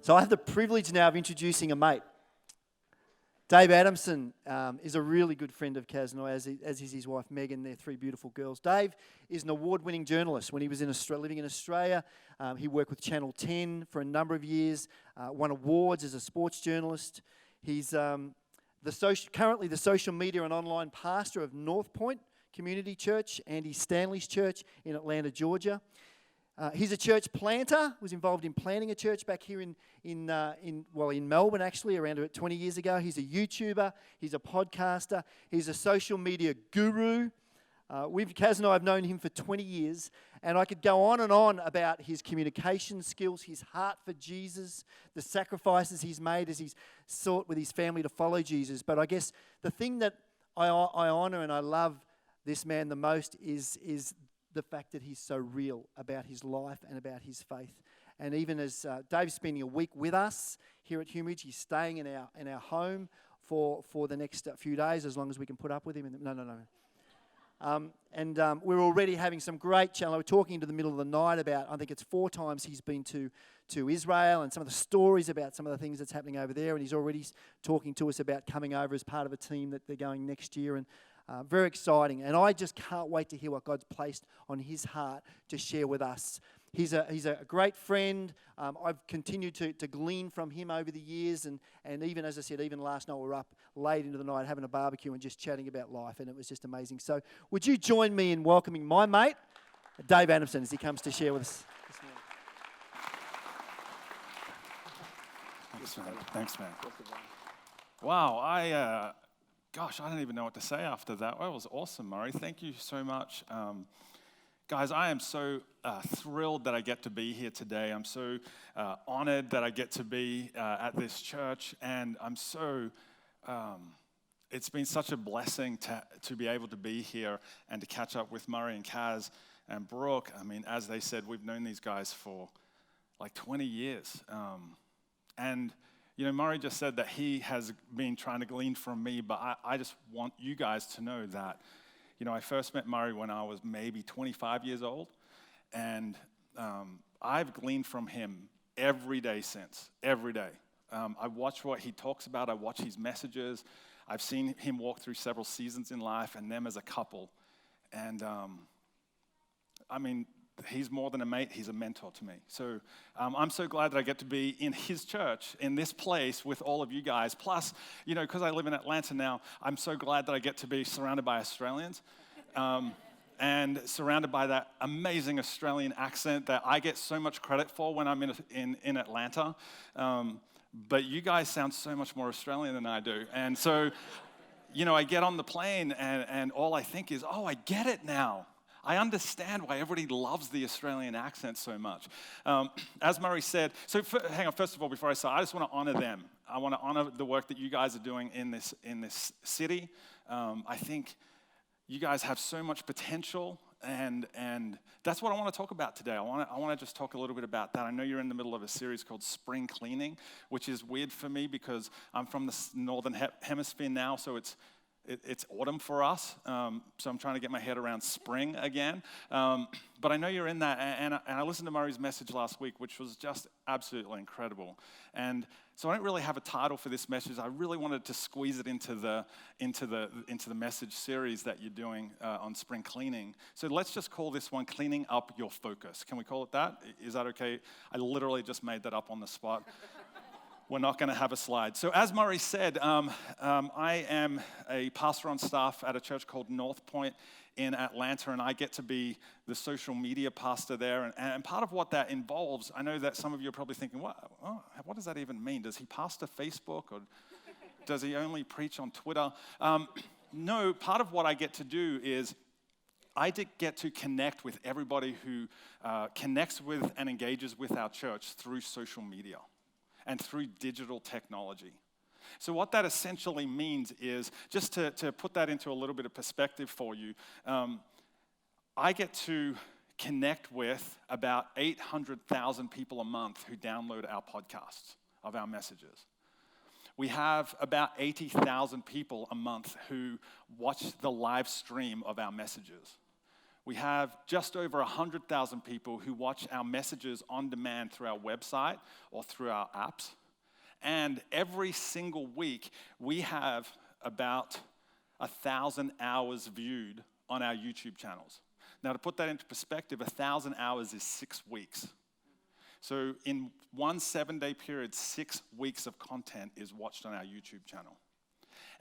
So I have the privilege now of introducing a mate. Dave Adamson is a really good friend of Kaz and I, as is his wife Megan. They're three beautiful girls. Dave is an award-winning journalist. When he was living in Australia, he worked with Channel 10 for a number of years, won awards as a sports journalist. He's currently the social media and online pastor of North Point Community Church, Andy Stanley's church in Atlanta, Georgia. He's a church planter, was involved in planting a church back here in Melbourne, actually, around 20 years ago. He's a YouTuber, he's a podcaster, he's a social media guru. Kaz and I have known him for 20 years, and I could go on and on about his communication skills, his heart for Jesus, the sacrifices he's made as he's sought with his family to follow Jesus. But I guess the thing that I honor and I love this man the most is the fact that he's so real about his life and about his faith. And even as Dave's spending a week with us here at Humeridge, he's staying in our home for the next few days, as long as we can put up with him. No. We're already having some great challenge. We're talking into the middle of the night about, I think it's 4 times he's been to Israel and some of the stories about some of the things that's happening over there. And he's already talking to us about coming over as part of a team that they're going next year. And very exciting, and I just can't wait to hear what God's placed on his heart to share with us. He's a great friend. I've continued to glean from him over the years, and even, as I said, even last night we were up late into the night having a barbecue and just chatting about life, and it was just amazing. So would you join me in welcoming my mate, Dave Adamson, as he comes to share with us this morning. Thanks, man. Wow, Gosh, I don't even know what to say after that. Well, it was awesome, Murray. Thank you so much. Guys, I am so thrilled that I get to be here today. I'm so honored that I get to be at this church. And I'm so, it's been such a blessing to be able to be here and to catch up with Murray and Kaz and Brooke. I mean, as they said, we've known these guys for like 20 years. You know, Murray just said that he has been trying to glean from me, but I just want you guys to know that, you know, I first met Murray when I was maybe 25 years old, and I've gleaned from him every day since, every day. I watch what he talks about, I watch his messages, I've seen him walk through several seasons in life and them as a couple, and I mean, he's more than a mate, he's a mentor to me. So I'm so glad that I get to be in his church, in this place with all of you guys. Plus, you know, because I live in Atlanta now, I'm so glad that I get to be surrounded by Australians and surrounded by that amazing Australian accent that I get so much credit for when I'm in Atlanta. But you guys sound so much more Australian than I do. And so, you know, I get on the plane and all I think is, oh, I get it now. I understand why everybody loves the Australian accent so much. As Murray said, hang on, first of all, before I start, I just want to honor them. I want to honor the work that you guys are doing in this city. I think you guys have so much potential, and that's what I want to talk about today. I want to just talk a little bit about that. I know you're in the middle of a series called Spring Cleaning, which is weird for me because I'm from the northern hemisphere now, so it's autumn for us, so I'm trying to get my head around spring again. But I know you're in that, and I listened to Murray's message last week, which was just absolutely incredible. And so I don't really have a title for this message. I really wanted to squeeze it into the message series that you're doing on spring cleaning. So let's just call this one "Cleaning Up Your Focus." Can we call it that? Is that okay? I literally just made that up on the spot. We're not going to have a slide. So as Murray said, I am a pastor on staff at a church called North Point in Atlanta, and I get to be the social media pastor there. And part of what that involves, I know that some of you are probably thinking, what does that even mean? Does he pastor Facebook, or does he only preach on Twitter? No, part of what I get to do is I get to connect with everybody who connects with and engages with our church through social media and through digital technology. So what that essentially means is, just to put that into a little bit of perspective for you, I get to connect with about 800,000 people a month who download our podcasts of our messages. We have about 80,000 people a month who watch the live stream of our messages. We have just over 100,000 people who watch our messages on demand through our website or through our apps. And every single week, we have about 1,000 hours viewed on our YouTube channels. Now, to put that into perspective, 1,000 hours is 6 weeks. So in one 7-day period, 6 weeks of content is watched on our YouTube channel.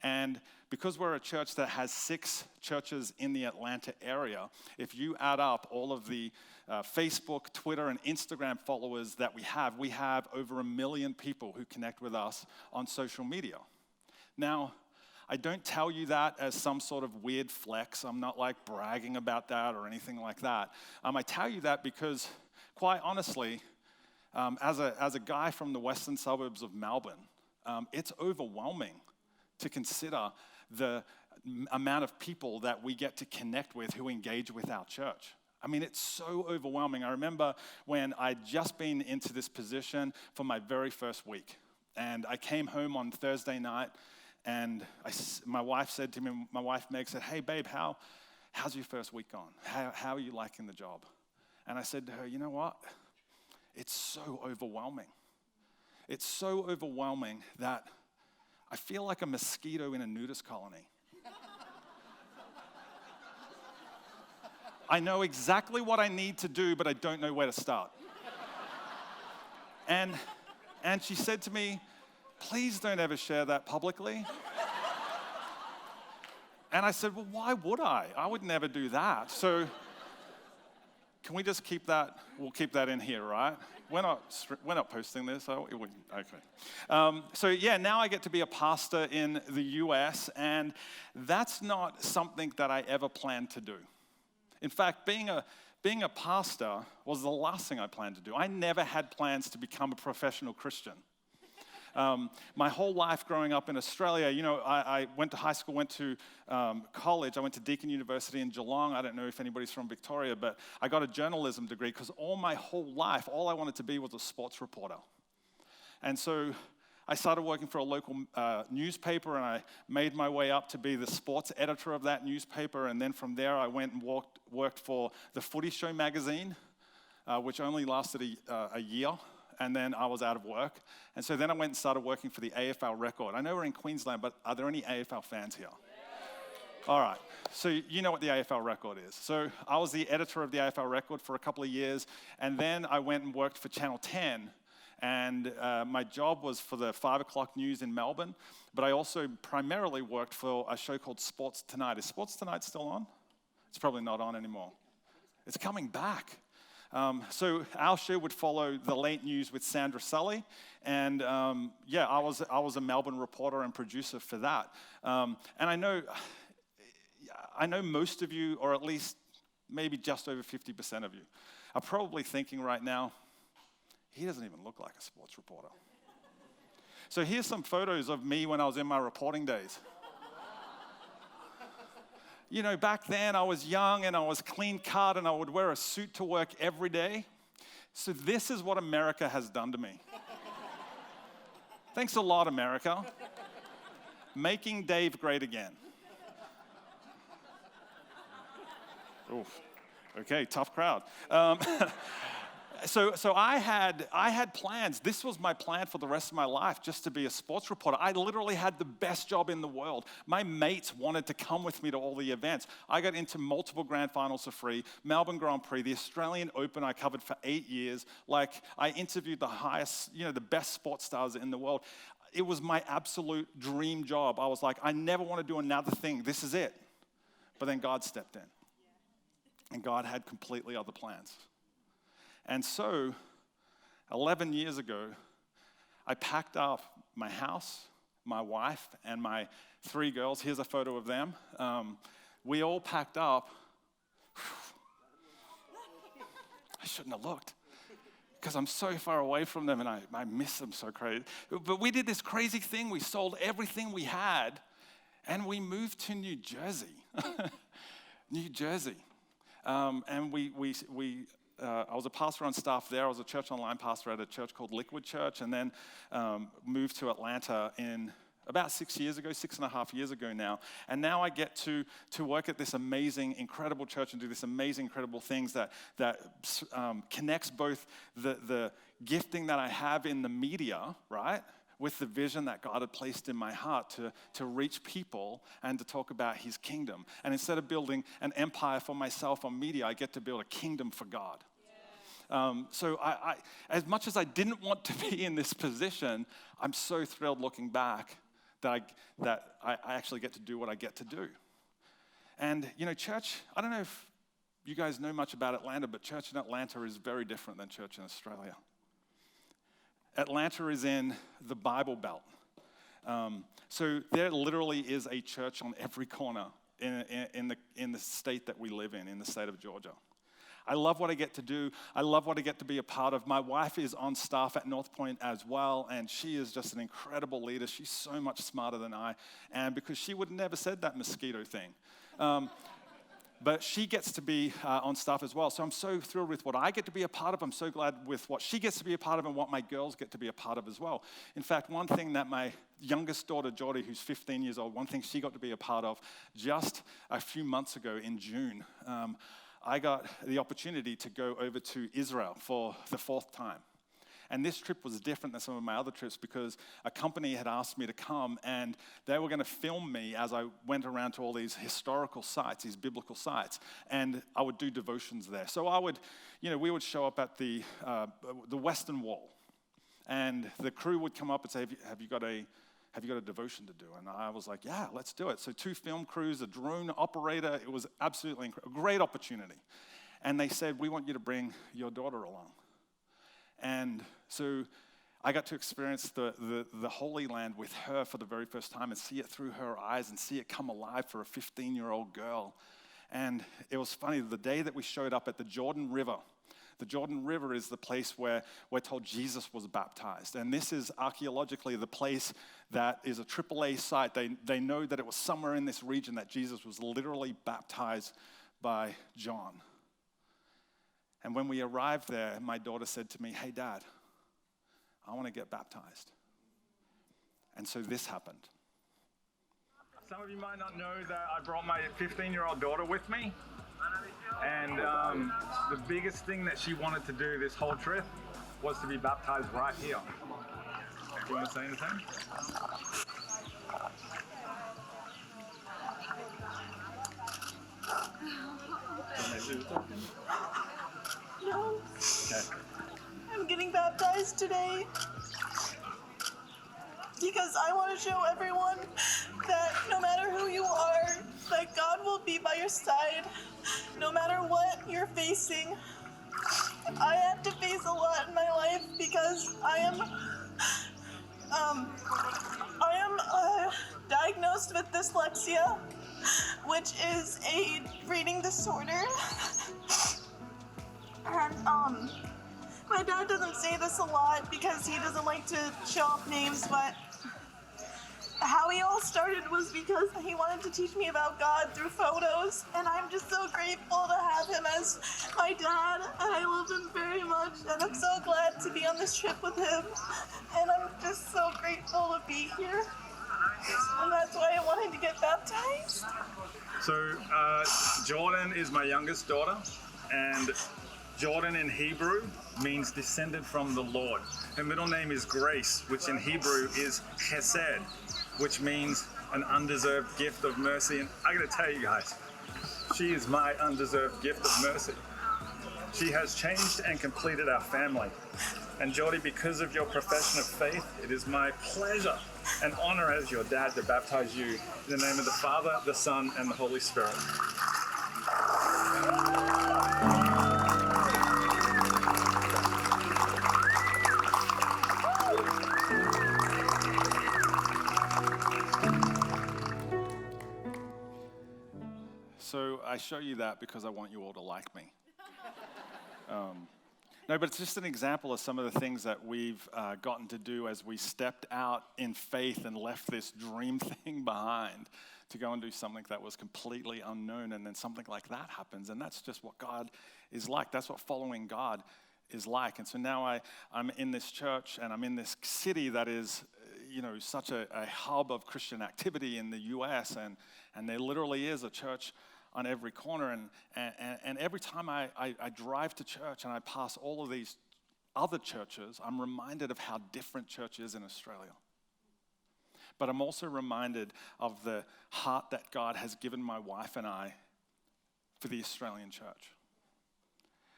And because we're a church that has 6 churches in the Atlanta area, if you add up all of the Facebook, Twitter, and Instagram followers that we have over 1 million people who connect with us on social media. Now, I don't tell you that as some sort of weird flex. I'm not like bragging about that or anything like that. I tell you that because, quite honestly, as a guy from the western suburbs of Melbourne, it's overwhelming to consider the amount of people that we get to connect with who engage with our church. I mean, it's so overwhelming. I remember when I'd just been into this position for my very first week, and I came home on Thursday night, and my wife said to me, my wife Meg said, "Hey babe, how's your first week gone? How are you liking the job?" And I said to her, "You know what? It's so overwhelming. It's so overwhelming that I feel like a mosquito in a nudist colony. I know exactly what I need to do, but I don't know where to start." And she said to me, "Please don't ever share that publicly." And I said, "Well, why would I? I would never do that." So can we just keep that? We'll keep that in here, right? We're not posting this. Okay. So yeah, now I get to be a pastor in the US, and that's not something that I ever planned to do. In fact, being a pastor was the last thing I planned to do. I never had plans to become a professional Christian. My whole life growing up in Australia, I went to high school, went to college. I went to Deakin University in Geelong. I don't know if anybody's from Victoria, but I got a journalism degree because all my whole life, all I wanted to be was a sports reporter. And so I started working for a local newspaper, and I made my way up to be the sports editor of that newspaper. And then from there, I went and worked for the Footy Show magazine, which only lasted a year. And then I was out of work. And so then I went and started working for the AFL Record. I know we're in Queensland, but are there any AFL fans here? All right. So you know what the AFL Record is. So I was the editor of the AFL Record for a couple of years. And then I went and worked for Channel 10. And my job was for the 5 o'clock news in Melbourne. But I also primarily worked for a show called Sports Tonight. Is Sports Tonight still on? It's probably not on anymore. It's coming back. So our show would follow the late news with Sandra Sully, and I was a Melbourne reporter and producer for that. And I know most of you, or at least maybe just over 50% of you, are probably thinking right now, he doesn't even look like a sports reporter. So here's some photos of me when I was in my reporting days. Back then I was young and I was clean cut and I would wear a suit to work every day. So this is what America has done to me. Thanks a lot, America. Making Dave great again. Oof. Okay, tough crowd. So I had plans. This was my plan for the rest of my life, just to be a sports reporter. I literally had the best job in the world. My mates wanted to come with me to all the events. I got into multiple grand finals for free, Melbourne Grand Prix, the Australian Open I covered for 8 years. Like, I interviewed the highest, the best sports stars in the world. It was my absolute dream job. I was like, I never want to do another thing. This is it. But then God stepped in. And God had completely other plans. And so, 11 years ago, I packed up my house, my wife, and my 3 girls. Here's a photo of them. We all packed up. I shouldn't have looked because I'm so far away from them and I miss them so crazy. But we did this crazy thing. We sold everything we had and we moved to New Jersey. New Jersey. And I was a pastor on staff there. I was a church online pastor at a church called Liquid Church, and then moved to Atlanta in about 6 years ago, 6.5 years ago now. And now I get to work at this amazing, incredible church and do this amazing, incredible things that connects both the gifting that I have in the media, right, with the vision that God had placed in my heart to reach people and to talk about his kingdom. And instead of building an empire for myself on media, I get to build a kingdom for God. So I, as much as I didn't want to be in this position, I'm so thrilled looking back that I actually get to do what I get to do. And, church, I don't know if you guys know much about Atlanta, but church in Atlanta is very different than church in Australia. Atlanta is in the Bible Belt. So there literally is a church on every corner in the state that we live in the state of Georgia. I love what I get to do. I love what I get to be a part of. My wife is on staff at North Point as well, and she is just an incredible leader. She's so much smarter than I am because she would never said that mosquito thing. But she gets to be on staff as well. So I'm so thrilled with what I get to be a part of. I'm so glad with what she gets to be a part of and what my girls get to be a part of as well. In fact, one thing that my youngest daughter, Geordie, who's 15 years old, one thing she got to be a part of just a few months ago in June, I got the opportunity to go over to Israel for the 4th time. And this trip was different than some of my other trips because a company had asked me to come and they were going to film me as I went around to all these historical sites, these biblical sites, and I would do devotions there. So we would show up at the Western Wall, and the crew would come up and say, have you got a devotion to do? And I was like, yeah, let's do it. So 2 film crews, a drone operator. It was absolutely a great opportunity. And they said, we want you to bring your daughter along. And so I got to experience the Holy Land with her for the very first time and see it through her eyes and see it come alive for a 15-year-old girl. And it was funny, the day that we showed up at the Jordan River is the place where we're told Jesus was baptized. And this is archaeologically the place that is a AAA site. They know that it was somewhere in this region that Jesus was literally baptized by John. And when we arrived there, my daughter said to me, hey, Dad, I want to get baptized. And so this happened. Some of you might not know that I brought my 15-year-old daughter with me. And the biggest thing that she wanted to do this whole trip was to be baptized right here. Do you want to say anything? No. Okay. I'm getting baptized today because I want to show everyone that no matter who you are, that God will be by your side, no matter what you're facing. I had to face a lot in my life because I am diagnosed with dyslexia, which is a reading disorder. And my dad doesn't say this a lot because he doesn't like to show off names, but how he all started was because he wanted to teach me about God through photos, and I'm just so grateful to have him as my dad, and I love him very much, and I'm so glad to be on this trip with him, and I'm just so grateful to be here, and that's why I wanted to get baptized. So Jordan is my youngest daughter, and Jordan in Hebrew means descended from the Lord. Her middle name is Grace, which in Hebrew is Chesed, which means an undeserved gift of mercy. And I gotta tell you guys, she is my undeserved gift of mercy. She has changed and completed our family. And Geordie, because of your profession of faith, it is my pleasure and honor as your dad to baptize you in the name of the Father, the Son, and the Holy Spirit. So I show you that because I want you all to like me. No, but it's just an example of some of the things that we've gotten to do as we stepped out in faith and left this dream thing behind to go and do something that was completely unknown, and then something like that happens. And that's just what God is like. That's what following God is like. And so now I'm in this church, and I'm in this city that is, such a hub of Christian activity in the US, and there literally is a church on every corner. And every time I drive to church and I pass all of these other churches, I'm reminded of how different church is in Australia. But I'm also reminded of the heart that God has given my wife and I for the Australian church.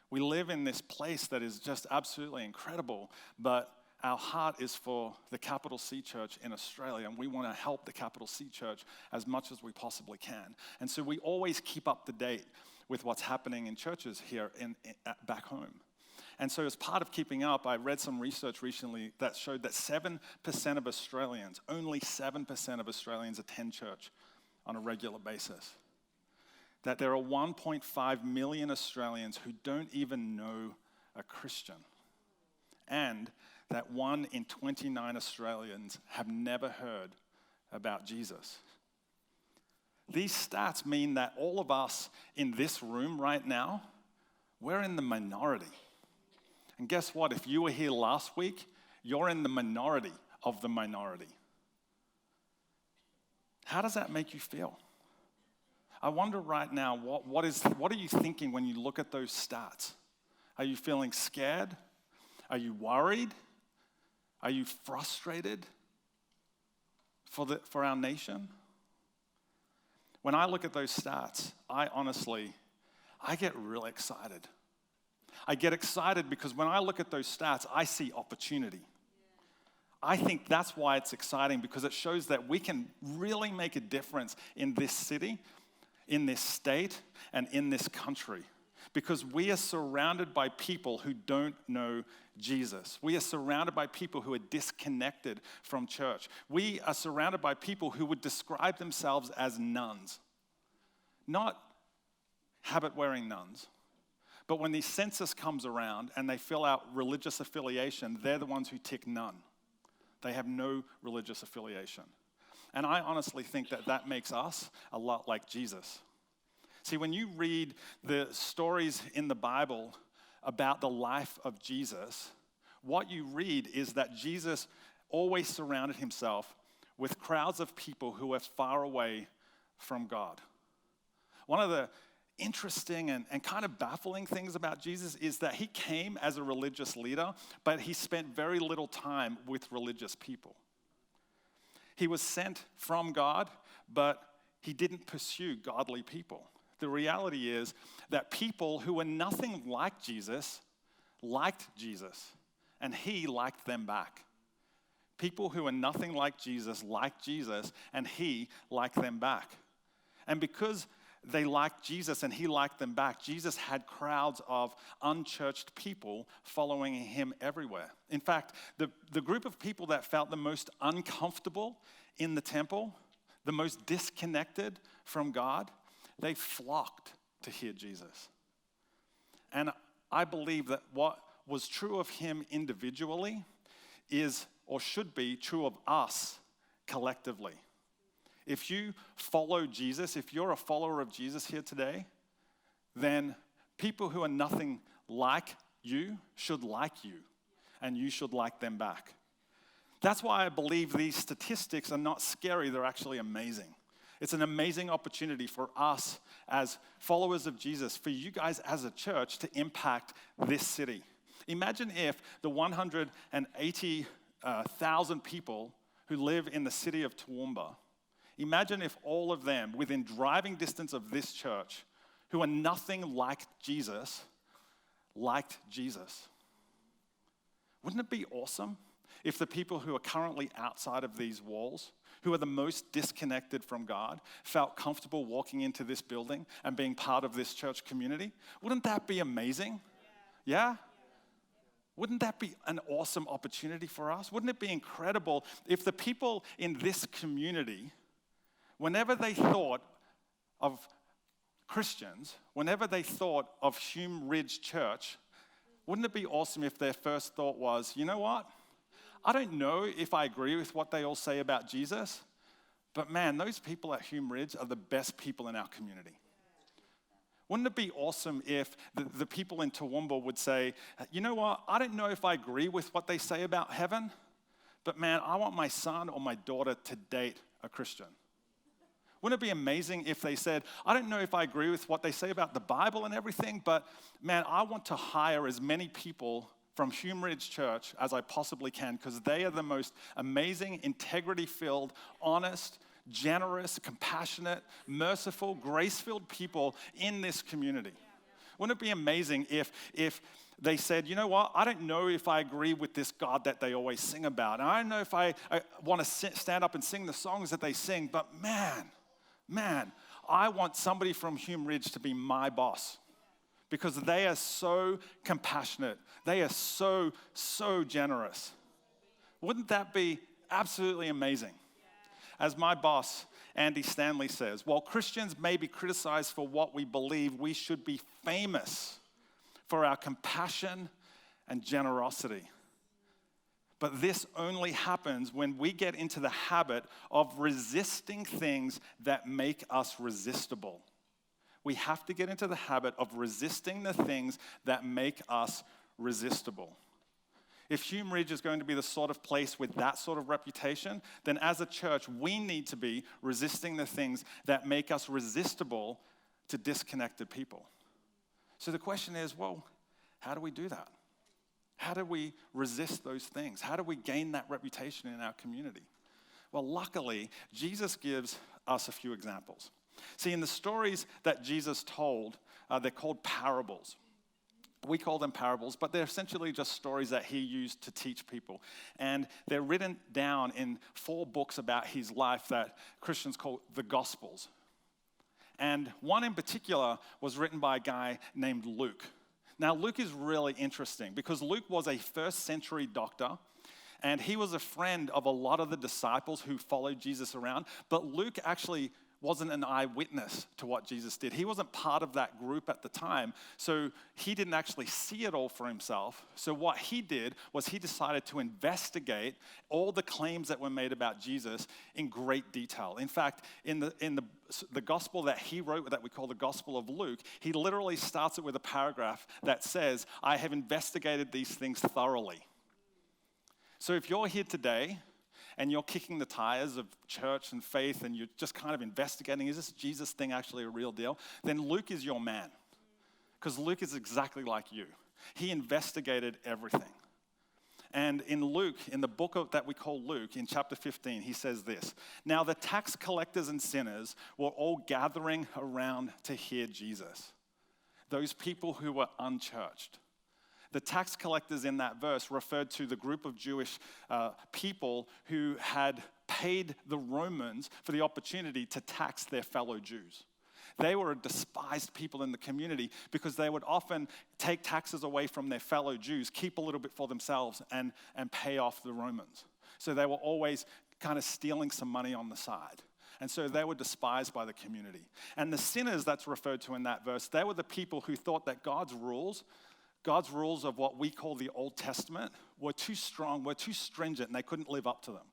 We live in this place that is just absolutely incredible, but our heart is for the capital C church in Australia, and we want to help the capital C church as much as we possibly can. And so we always keep up to date with what's happening in churches here back home. And so as part of keeping up, I read some research recently that showed that 7% of Australians, only 7% of Australians attend church on a regular basis. That there are 1.5 million Australians who don't even know a Christian. And that 1 in 29 Australians have never heard about Jesus. These stats mean that all of us in this room right now, we're in the minority. And guess what? If you were here last week, you're in the minority of the minority. How does that make you feel? I wonder right now, what are you thinking when you look at those stats? Are you feeling scared? Are you worried? Are you frustrated for our nation? When I look at those stats, I get really excited. I get excited because when I look at those stats, I see opportunity. I think that's why it's exciting, because it shows that we can really make a difference in this city, in this state, and in this country. Because we are surrounded by people who don't know Jesus. We are surrounded by people who are disconnected from church. We are surrounded by people who would describe themselves as nuns. Not habit-wearing nuns. But when the census comes around and they fill out religious affiliation, they're the ones who tick none. They have no religious affiliation. And I honestly think that makes us a lot like Jesus. See, when you read the stories in the Bible about the life of Jesus, what you read is that Jesus always surrounded himself with crowds of people who were far away from God. One of the interesting and kind of baffling things about Jesus is that he came as a religious leader, but he spent very little time with religious people. He was sent from God, but he didn't pursue godly people. The reality is that people who were nothing like Jesus liked Jesus, and he liked them back. People who were nothing like Jesus liked Jesus, and he liked them back. And because they liked Jesus and he liked them back, Jesus had crowds of unchurched people following him everywhere. In fact, the group of people that felt the most uncomfortable in the temple, the most disconnected from God, they flocked to hear Jesus. And I believe that what was true of him individually is, or should be, true of us collectively. If you follow Jesus, if you're a follower of Jesus here today, then people who are nothing like you should like you, and you should like them back. That's why I believe these statistics are not scary, they're actually amazing. It's an amazing opportunity for us as followers of Jesus, for you guys as a church to impact this city. Imagine if the 180,000 people who live in the city of Toowoomba, imagine if all of them, within driving distance of this church, who are nothing like Jesus, liked Jesus. Wouldn't it be awesome if the people who are currently outside of these walls, who are the most disconnected from God, felt comfortable walking into this building and being part of this church community? Wouldn't that be amazing? Yeah? Wouldn't that be an awesome opportunity for us? Wouldn't it be incredible if the people in this community, whenever they thought of Christians, whenever they thought of Hume Ridge Church, wouldn't it be awesome if their first thought was, you know what? I don't know if I agree with what they all say about Jesus, but man, those people at Hume Ridge are the best people in our community. Wouldn't it be awesome if the people in Toowoomba would say, you know what? I don't know if I agree with what they say about heaven, but man, I want my son or my daughter to date a Christian. Wouldn't it be amazing if they said, I don't know if I agree with what they say about the Bible and everything, but man, I want to hire as many people from Hume Ridge Church as I possibly can, because they are the most amazing, integrity-filled, honest, generous, compassionate, merciful, grace-filled people in this community. Wouldn't it be amazing if they said, you know what, I don't know if I agree with this God that they always sing about, and I don't know if I want to stand up and sing the songs that they sing, but man, I want somebody from Hume Ridge to be my boss, because they are so compassionate. They are so generous. Wouldn't that be absolutely amazing? As my boss, Andy Stanley, says, while Christians may be criticized for what we believe, we should be famous for our compassion and generosity. But this only happens when we get into the habit of resisting things that make us resistible. We have to get into the habit of resisting the things that make us resistible. If Hume Ridge is going to be the sort of place with that sort of reputation, then as a church, we need to be resisting the things that make us resistible to disconnected people. So the question is, well, how do we do that? How do we resist those things? How do we gain that reputation in our community? Well, luckily, Jesus gives us a few examples. See, in the stories that Jesus told, they're called parables. We call them parables, but they're essentially just stories that he used to teach people. And they're written down in 4 books about his life that Christians call the Gospels. And one in particular was written by a guy named Luke. Now, Luke is really interesting because Luke was a first-century doctor, and he was a friend of a lot of the disciples who followed Jesus around. But Luke actually wasn't an eyewitness to what Jesus did. He wasn't part of that group at the time, so he didn't actually see it all for himself. So what he did was he decided to investigate all the claims that were made about Jesus in great detail. In fact, in the gospel that he wrote, that we call the Gospel of Luke, he literally starts it with a paragraph that says, I have investigated these things thoroughly. So if you're here today and you're kicking the tires of church and faith and you're just kind of investigating, is this Jesus thing actually a real deal? Then Luke is your man, because Luke is exactly like you. He investigated everything. And in Luke, in the book that we call Luke, in chapter 15, he says this, now the tax collectors and sinners were all gathering around to hear Jesus, those people who were unchurched. The tax collectors in that verse referred to the group of Jewish people who had paid the Romans for the opportunity to tax their fellow Jews. They were a despised people in the community because they would often take taxes away from their fellow Jews, keep a little bit for themselves, and pay off the Romans. So they were always kind of stealing some money on the side. And so they were despised by the community. And the sinners that's referred to in that verse, they were the people who thought that God's rules of what we call the Old Testament were too strong, were too stringent, and they couldn't live up to them.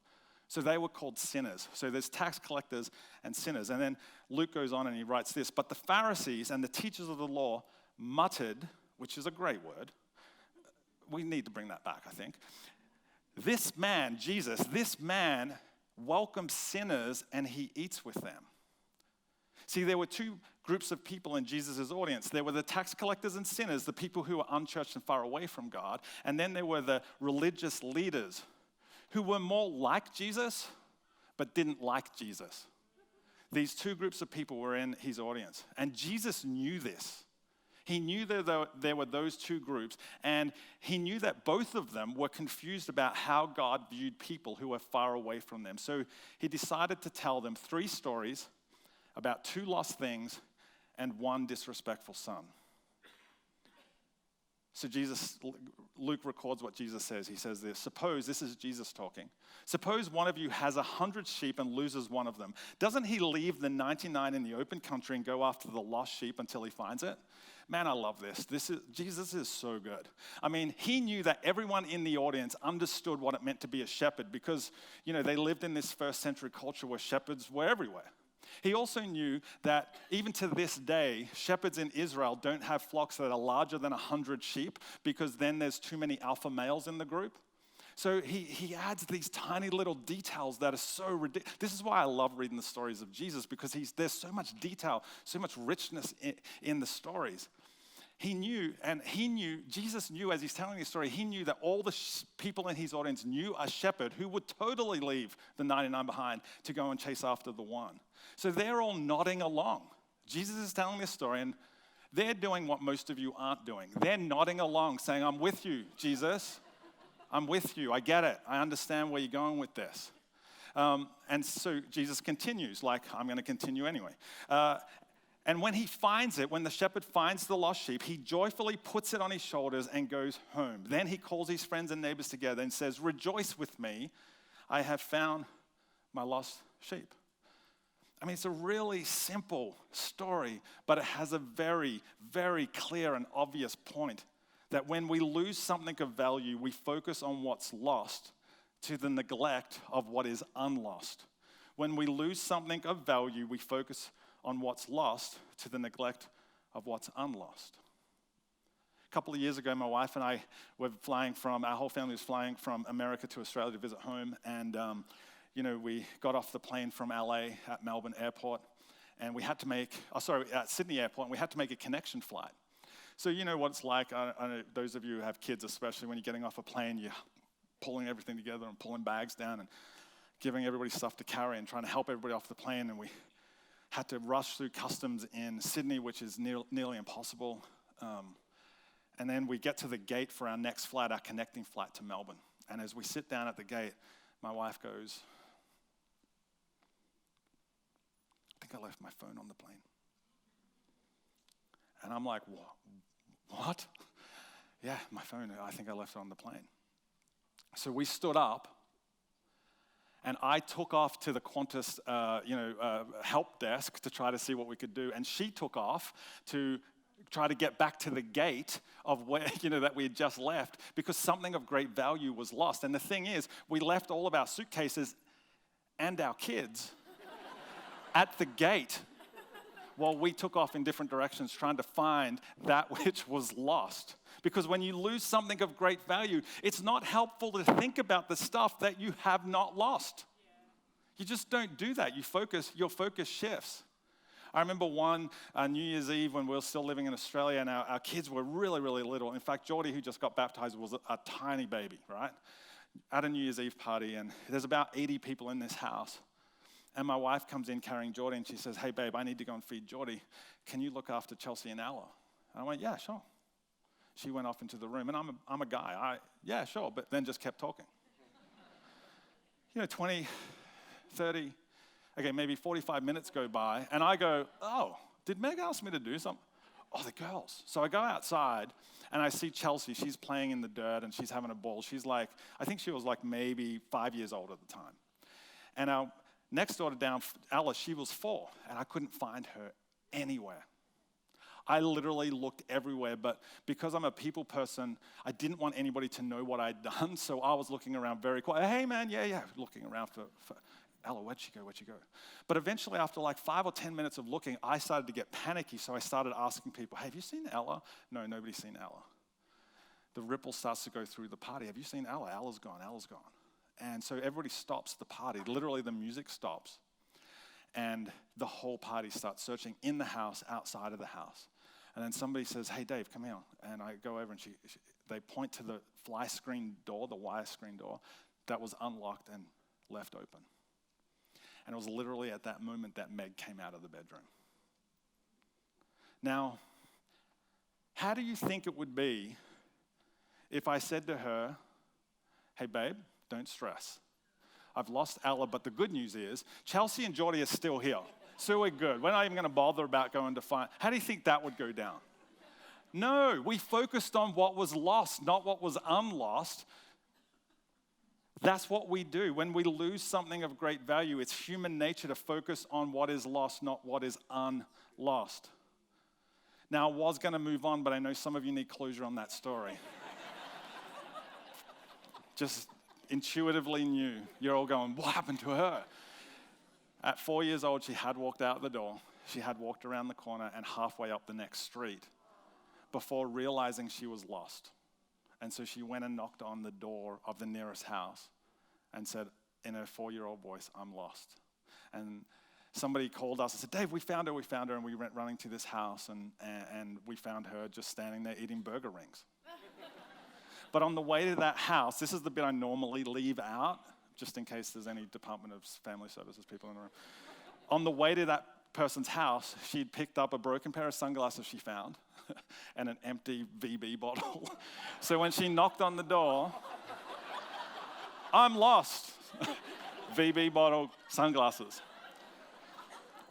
So they were called sinners. So there's tax collectors and sinners. And then Luke goes on and he writes this, but the Pharisees and the teachers of the law muttered, which is a great word. We need to bring that back, I think. This man, Jesus, this man welcomes sinners and he eats with them. See, there were 2 groups of people in Jesus' audience. There were the tax collectors and sinners, the people who were unchurched and far away from God. And then there were the religious leaders who were more like Jesus, but didn't like Jesus. These 2 groups of people were in his audience. And Jesus knew this. He knew that there were those 2 groups, and he knew that both of them were confused about how God viewed people who were far away from them. So he decided to tell them 3 stories about 2 lost things and 1 disrespectful son. So Luke records what Jesus says. He says this, this is Jesus talking. Suppose one of you has 100 sheep and loses one of them. Doesn't he leave the 99 in the open country and go after the lost sheep until he finds it? Man, I love this. Jesus is so good. I mean, he knew that everyone in the audience understood what it meant to be a shepherd because, they lived in this first century culture where shepherds were everywhere. He also knew that even to this day, shepherds in Israel don't have flocks that are larger than 100 sheep because then there's too many alpha males in the group. So he adds these tiny little details that are so ridiculous. This is why I love reading the stories of Jesus, because there's so much detail, so much richness in the stories. Jesus knew as he's telling the story, he knew that all the people in his audience knew a shepherd who would totally leave the 99 behind to go and chase after the one. So they're all nodding along. Jesus is telling this story, and they're doing what most of you aren't doing. They're nodding along, saying, I'm with you, Jesus. I'm with you. I get it. I understand where you're going with this. And so Jesus continues, like, I'm going to continue anyway. And when he finds it, when the shepherd finds the lost sheep, he joyfully puts it on his shoulders and goes home. Then he calls his friends and neighbors together and says, rejoice with me. I have found my lost sheep. I mean, it's a really simple story, but it has a very, very clear and obvious point that when we lose something of value, we focus on what's lost to the neglect of what is unlost. When we lose something of value, we focus on what's lost to the neglect of what's unlost. A couple of years ago, my wife and I were our whole family was flying from America to Australia to visit home, and we got off the plane from LA at Melbourne Airport, and we had to at Sydney Airport, and we had to make a connection flight. So you know what it's like, I know those of you who have kids, especially when you're getting off a plane, you're pulling everything together and pulling bags down and giving everybody stuff to carry and trying to help everybody off the plane, and we had to rush through customs in Sydney, which is nearly impossible. And then we get to the gate for our next flight, our connecting flight to Melbourne. And as we sit down at the gate, my wife goes, I think I left my phone on the plane. And I'm like, what? Yeah, my phone, I think I left it on the plane. So we stood up, and I took off to the Qantas help desk to try to see what we could do. And she took off to try to get back to the gate of where, that we had just left, because something of great value was lost. And the thing is, we left all of our suitcases and our kids at the gate while we took off in different directions trying to find that which was lost. Because when you lose something of great value, it's not helpful to think about the stuff that you have not lost. You just don't do that. Your focus shifts. I remember one New Year's Eve when we were still living in Australia, and our kids were really, really little. In fact, Geordie, who just got baptized, was a tiny baby, right? At a New Year's Eve party, and there's about 80 people in this house. And my wife comes in carrying Geordie, and she says, hey, babe, I need to go and feed Geordie. Can you look after Chelsea and Ella? And I went, yeah, sure. She went off into the room, and I'm a guy. Yeah, sure, but then just kept talking. 20, 30, okay, maybe 45 minutes go by, and I go, oh, did Meg ask me to do something? Oh, the girls. So I go outside, and I see Chelsea. She's playing in the dirt, and she's having a ball. She's like, I think she was like maybe 5 years old at the time. And our next daughter down, Alice, she was 4, and I couldn't find her anywhere. I literally looked everywhere, but because I'm a people person, I didn't want anybody to know what I'd done, so I was looking around very quiet. Hey, man, yeah, looking around for Ella, where'd she go? But eventually, after like 5 or 10 minutes of looking, I started to get panicky, so I started asking people, hey, have you seen Ella? No, nobody's seen Ella. The ripple starts to go through the party. Have you seen Ella? Ella's gone. And so everybody stops the party. Literally, the music stops. And the whole party starts searching in the house, outside of the house. And then somebody says, hey, Dave, come here. And I go over, and they point to the wire screen door that was unlocked and left open. And it was literally at that moment that Meg came out of the bedroom. Now, how do you think it would be if I said to her, hey, babe, don't stress. I've lost Ella, but the good news is Chelsea and Geordie are still here. So we're good. We're not even going to bother about going to find. How do you think that would go down? No, we focused on what was lost, not what was unlost. That's what we do. When we lose something of great value, it's human nature to focus on what is lost, not what is unlost. Now, I was going to move on, but I know some of you need closure on that story. Just intuitively knew. You're all going, what happened to her? At 4 years old, she had walked out the door. She had walked around the corner and halfway up the next street before realizing she was lost. And so she went and knocked on the door of the nearest house and said in her 4-year-old voice, "I'm lost." And somebody called us and said, "Dave, we found her. And we went running to this house and we found her just standing there eating burger rings. But on the way to that house, this is the bit I normally leave out, just in case there's any Department of Family Services people in the room. On the way to that person's house, she'd picked up a broken pair of sunglasses she found and an empty VB bottle. So when she knocked on the door, "I'm lost." VB bottle, sunglasses.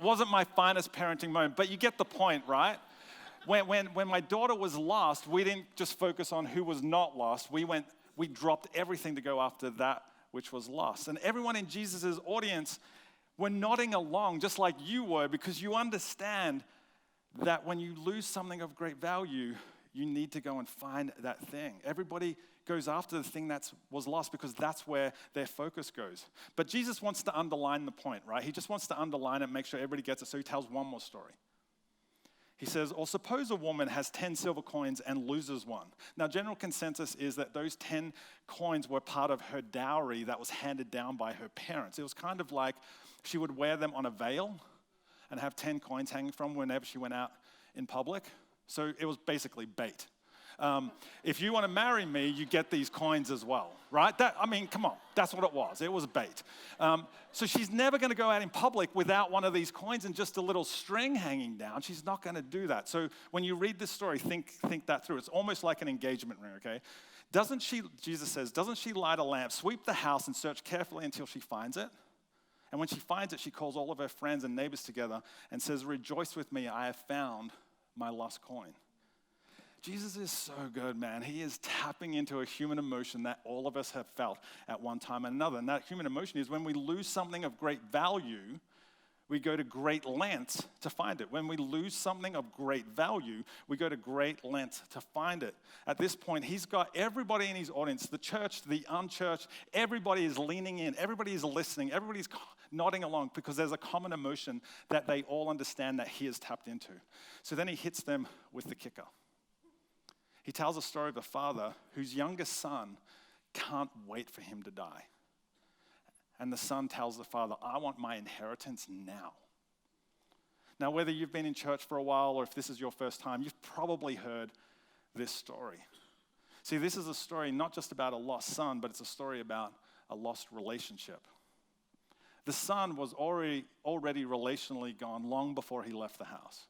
Wasn't my finest parenting moment, but you get the point, right? When my daughter was lost, we didn't just focus on who was not lost. We dropped everything to go after that which was lost. And everyone in Jesus' audience were nodding along just like you were, because you understand that when you lose something of great value, you need to go and find that thing. Everybody goes after the thing that was lost because that's where their focus goes. But Jesus wants to underline the point, right? He just wants to underline it, make sure everybody gets it, so he tells one more story. He says, "Or suppose a woman has 10 silver coins and loses one." Now, general consensus is that those 10 coins were part of her dowry that was handed down by her parents. It was kind of like she would wear them on a veil and have 10 coins hanging from whenever she went out in public. So it was basically bait. If you want to marry me, you get these coins as well, right? Come on, that's what it was. It was bait. So she's never going to go out in public without one of these coins and just a little string hanging down. She's not going to do that. So when you read this story, think that through. It's almost like an engagement ring, okay? Jesus says, "Doesn't she light a lamp, sweep the house, and search carefully until she finds it? And when she finds it, she calls all of her friends and neighbors together and says, 'Rejoice with me, I have found my lost coin.'" Jesus is so good, man. He is tapping into a human emotion that all of us have felt at one time or another. And that human emotion is when we lose something of great value, we go to great lengths to find it. When we lose something of great value, we go to great lengths to find it. At this point, he's got everybody in his audience, the church, the unchurched, everybody is leaning in, everybody is listening, everybody's nodding along because there's a common emotion that they all understand that he has tapped into. So then he hits them with the kicker. He tells a story of a father whose youngest son can't wait for him to die. And the son tells the father, "I want my inheritance now." Now, whether you've been in church for a while or if this is your first time, you've probably heard this story. See, this is a story not just about a lost son, but it's a story about a lost relationship. The son was already relationally gone long before he left the house.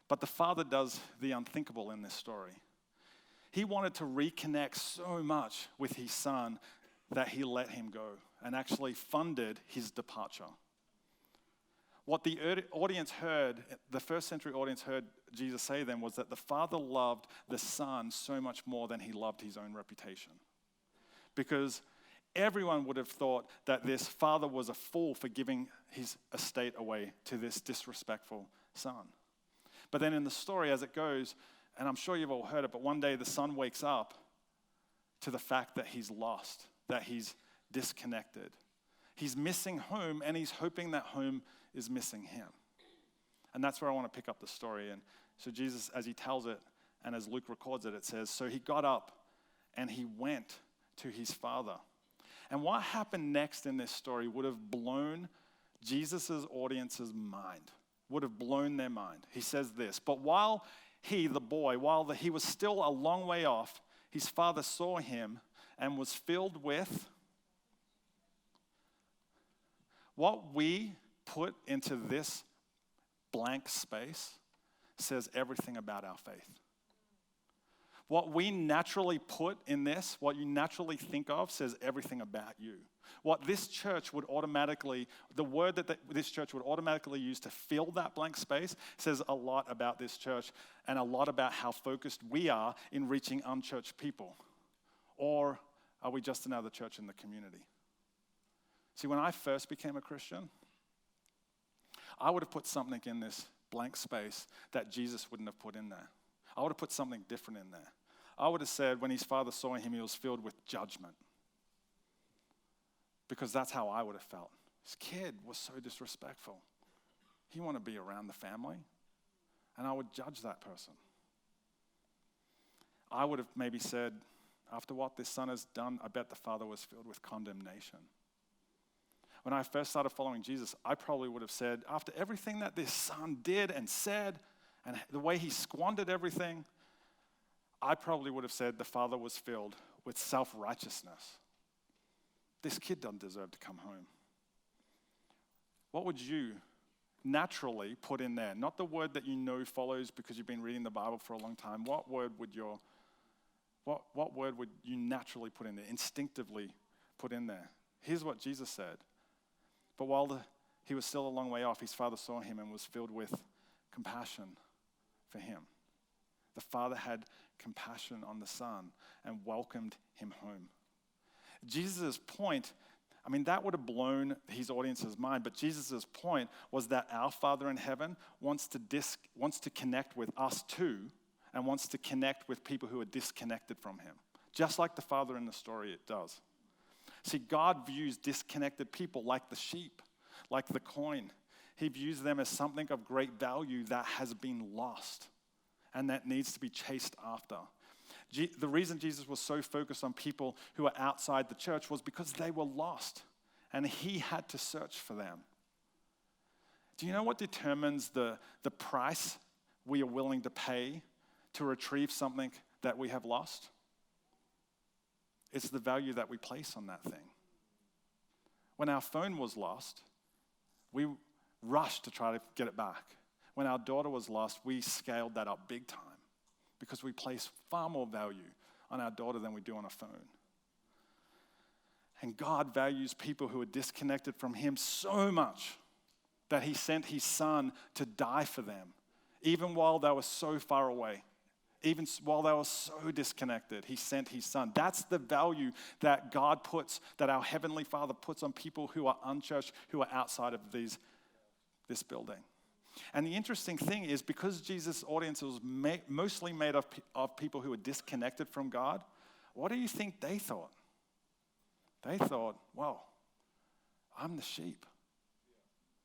But the father does the unthinkable in this story. He wanted to reconnect so much with his son that he let him go and actually funded his departure. What the audience heard, the first century audience heard Jesus say then was that the father loved the son so much more than he loved his own reputation. Because everyone would have thought that this father was a fool for giving his estate away to this disrespectful son. But then in the story as it goes, and I'm sure you've all heard it, but one day the son wakes up to the fact that he's lost, that he's disconnected. He's missing home, and he's hoping that home is missing him. And that's where I want to pick up the story. And so Jesus, as he tells it, and as Luke records it, it says, "So he got up and he went to his father." And what happened next in this story would have blown Jesus' audience's mind, would have blown their mind. He says this, "But while he, the boy, he was still a long way off, his father saw him and was filled with..." What we put into this blank space says everything about our faith. What we naturally put in this, what you naturally think of, says everything about you. What this church would automatically, the word that this church would automatically use to fill that blank space says a lot about this church and a lot about how focused we are in reaching unchurched people. Or are we just another church in the community? See, when I first became a Christian, I would have put something in this blank space that Jesus wouldn't have put in there. I would have put something different in there. I would have said when his father saw him, he was filled with judgment. Because that's how I would have felt. This kid was so disrespectful. He wanted to be around the family, and I would judge that person. I would have maybe said, after what this son has done, I bet the father was filled with condemnation. When I first started following Jesus, I probably would have said, after everything that this son did and said, and the way he squandered everything, I probably would have said the father was filled with self-righteousness. This kid doesn't deserve to come home. What would you naturally put in there? Not the word that you know follows because you've been reading the Bible for a long time. What word would you naturally put in there, instinctively put in there? Here's what Jesus said. But while he was still a long way off, his father saw him and was filled with compassion for him. The father had compassion on the son and welcomed him home. Jesus' point, that would have blown his audience's mind, but Jesus' point was that our Father in heaven wants to connect with us too, and wants to connect with people who are disconnected from him. Just like the father in the story, it does. See, God views disconnected people like the sheep, like the coin. He views them as something of great value that has been lost and that needs to be chased after. The reason Jesus was so focused on people who are outside the church was because they were lost and he had to search for them. Do you know what determines the price we are willing to pay to retrieve something that we have lost? It's the value that we place on that thing. When our phone was lost, we rushed to try to get it back. When our daughter was lost, we scaled that up big time because we place far more value on our daughter than we do on a phone. And God values people who are disconnected from him so much that he sent his son to die for them, even while they were so far away. Even while they were so disconnected, he sent his son. That's the value that that our Heavenly Father puts on people who are unchurched, who are outside of this building. And the interesting thing is, because Jesus' audience was mostly made of people who were disconnected from God, what do you think they thought? They thought, well, I'm the sheep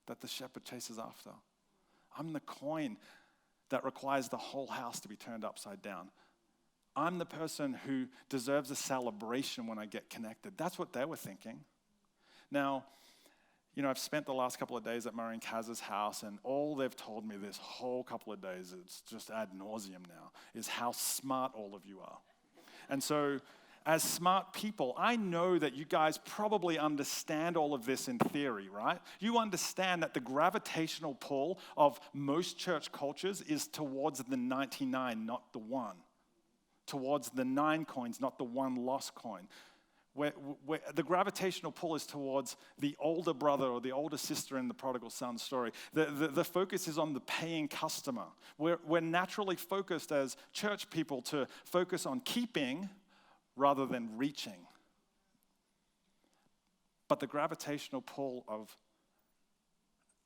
that the shepherd chases after. I'm the coin that requires the whole house to be turned upside down. I'm the person who deserves a celebration when I get connected. That's what they were thinking. Now, I've spent the last couple of days at Murray and Kaz's house, and all they've told me this whole couple of days, it's just ad nauseum now, is how smart all of you are. And so, as smart people, I know that you guys probably understand all of this in theory, right? You understand that the gravitational pull of most church cultures is towards the 99, not the 1. Towards the 9 coins, not the 1 lost coin. Where the gravitational pull is towards the older brother or the older sister in the prodigal son story. The focus is on the paying customer. We're naturally focused as church people to focus on keeping rather than reaching. But the gravitational pull of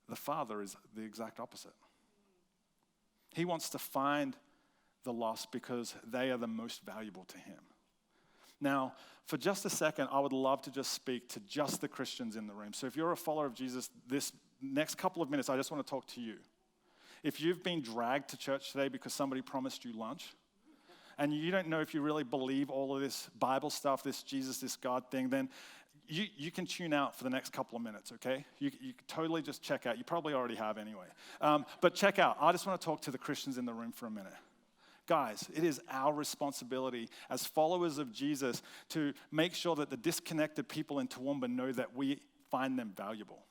the Father is the exact opposite. He wants to find the lost because they are the most valuable to him. Now, for just a second, I would love to just speak to just the Christians in the room. So if you're a follower of Jesus, this next couple of minutes, I just want to talk to you. If you've been dragged to church today because somebody promised you lunch, and you don't know if you really believe all of this Bible stuff, this Jesus, this God thing, then you can tune out for the next couple of minutes, okay? You totally just check out. You probably already have anyway. But check out. I just want to talk to the Christians in the room for a minute. Guys, it is our responsibility as followers of Jesus to make sure that the disconnected people in Toowoomba know that we find them valuable,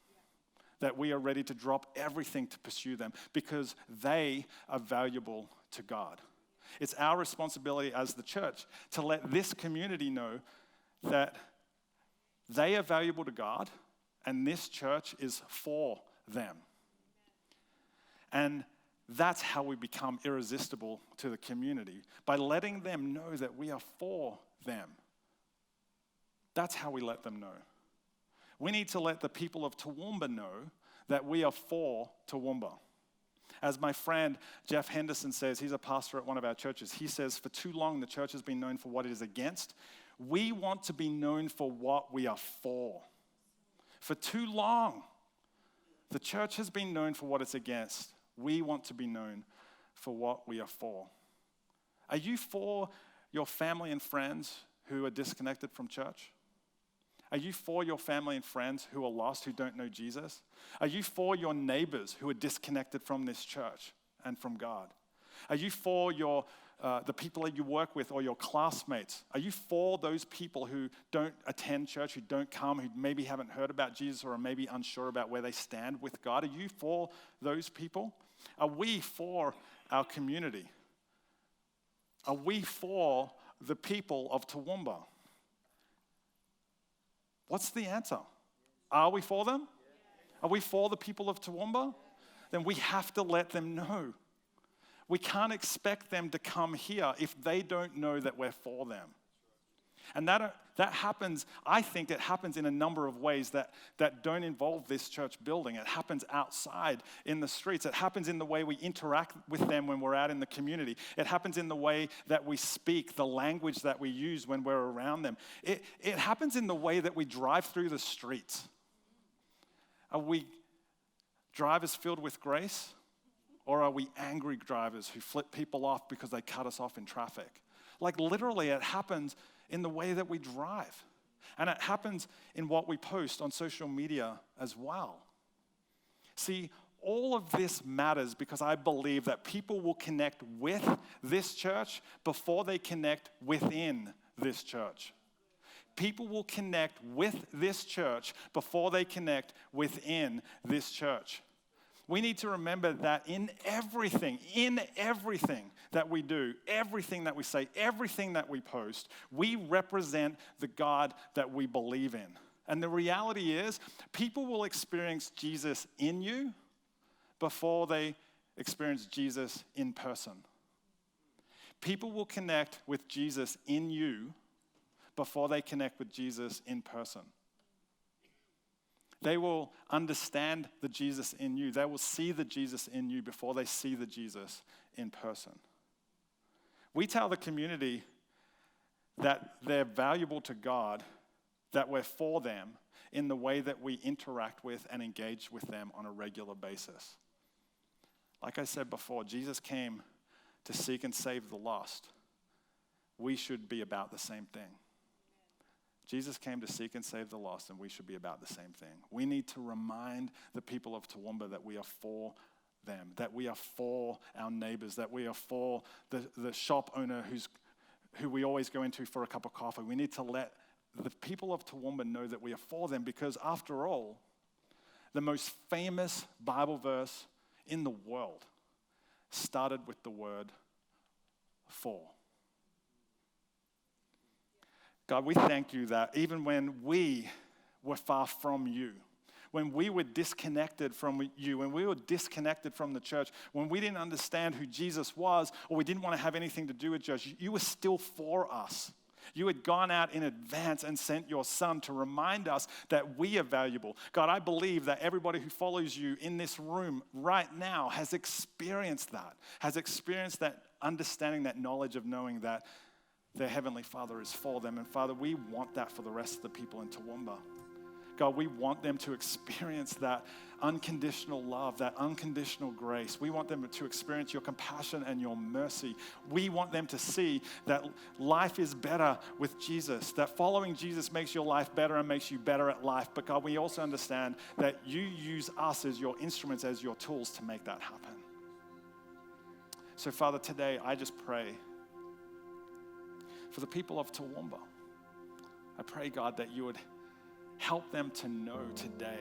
that we are ready to drop everything to pursue them because they are valuable to God. It's our responsibility as the church to let this community know that they are valuable to God and this church is for them. And that's how we become irresistible to the community, by letting them know that we are for them. That's how we let them know. We need to let the people of Toowoomba know that we are for Toowoomba. As my friend Jeff Henderson says, he's a pastor at one of our churches. He says, for too long the church has been known for what it is against. We want to be known for what we are for. For too long, the church has been known for what it's against. We want to be known for what we are for. Are you for your family and friends who are disconnected from church? Are you for your family and friends who are lost, who don't know Jesus? Are you for your neighbors who are disconnected from this church and from God? Are you for the people that you work with or your classmates? Are you for those people who don't attend church, who don't come, who maybe haven't heard about Jesus or are maybe unsure about where they stand with God? Are you for those people? Are we for our community? Are we for the people of Toowoomba? What's the answer? Are we for them? Are we for the people of Toowoomba? Then we have to let them know. We can't expect them to come here if they don't know that we're for them. And that happens, I think it happens in a number of ways that don't involve this church building. It happens outside in the streets. It happens in the way we interact with them when we're out in the community. It happens in the way that we speak, the language that we use when we're around them. It happens in the way that we drive through the streets. Are we drivers filled with grace? Or are we angry drivers who flip people off because they cut us off in traffic? Like literally it happens in the way that we drive. And it happens in what we post on social media as well. See, all of this matters because I believe that people will connect with this church before they connect within this church. People will connect with this church before they connect within this church. We need to remember that in everything that we do, everything that we say, everything that we post, we represent the God that we believe in. And the reality is, people will experience Jesus in you before they experience Jesus in person. People will connect with Jesus in you before they connect with Jesus in person. They will understand the Jesus in you. They will see the Jesus in you before they see the Jesus in person. We tell the community that they're valuable to God, that we're for them in the way that we interact with and engage with them on a regular basis. Like I said before, Jesus came to seek and save the lost. We should be about the same thing. Jesus came to seek and save the lost, and we should be about the same thing. We need to remind the people of Toowoomba that we are for them, that we are for our neighbors, that we are for the shop owner who we always go into for a cup of coffee. We need to let the people of Toowoomba know that we are for them because, after all, the most famous Bible verse in the world started with the word for. God, we thank you that even when we were far from you, when we were disconnected from you, when we were disconnected from the church, when we didn't understand who Jesus was, or we didn't want to have anything to do with church, you were still for us. You had gone out in advance and sent your son to remind us that we are valuable. God, I believe that everybody who follows you in this room right now has experienced that understanding, that knowledge of knowing that their Heavenly Father is for them. And Father, we want that for the rest of the people in Toowoomba. God, we want them to experience that unconditional love, that unconditional grace. We want them to experience your compassion and your mercy. We want them to see that life is better with Jesus, that following Jesus makes your life better and makes you better at life. But God, we also understand that you use us as your instruments, as your tools to make that happen. So Father, today I just pray for the people of Toowoomba. I pray, God, that you would help them to know today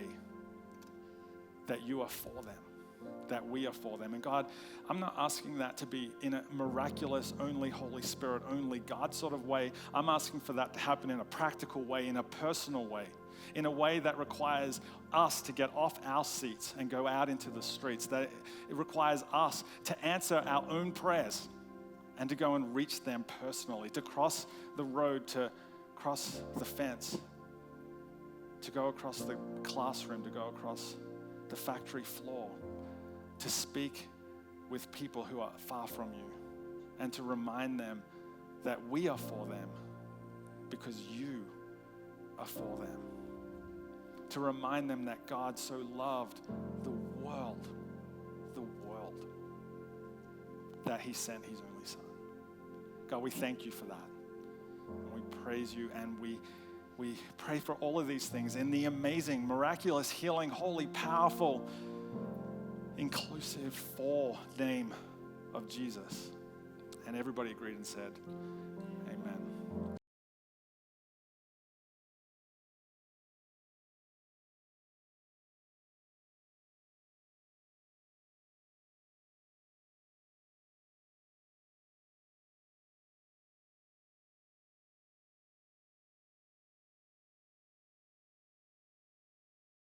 that you are for them, that we are for them. And God, I'm not asking that to be in a miraculous, only Holy Spirit, only God sort of way. I'm asking for that to happen in a practical way, in a personal way, in a way that requires us to get off our seats and go out into the streets, that it requires us to answer our own prayers and to go and reach them personally, to cross the road, to cross the fence, to go across the classroom, to go across the factory floor, to speak with people who are far from you, and to remind them that we are for them because you are for them. To remind them that God so loved the world, that he sent his only son. God, we thank you for that. And we praise you, and we pray for all of these things in the amazing, miraculous, healing, holy, powerful, inclusive, full name of Jesus. And everybody agreed and said,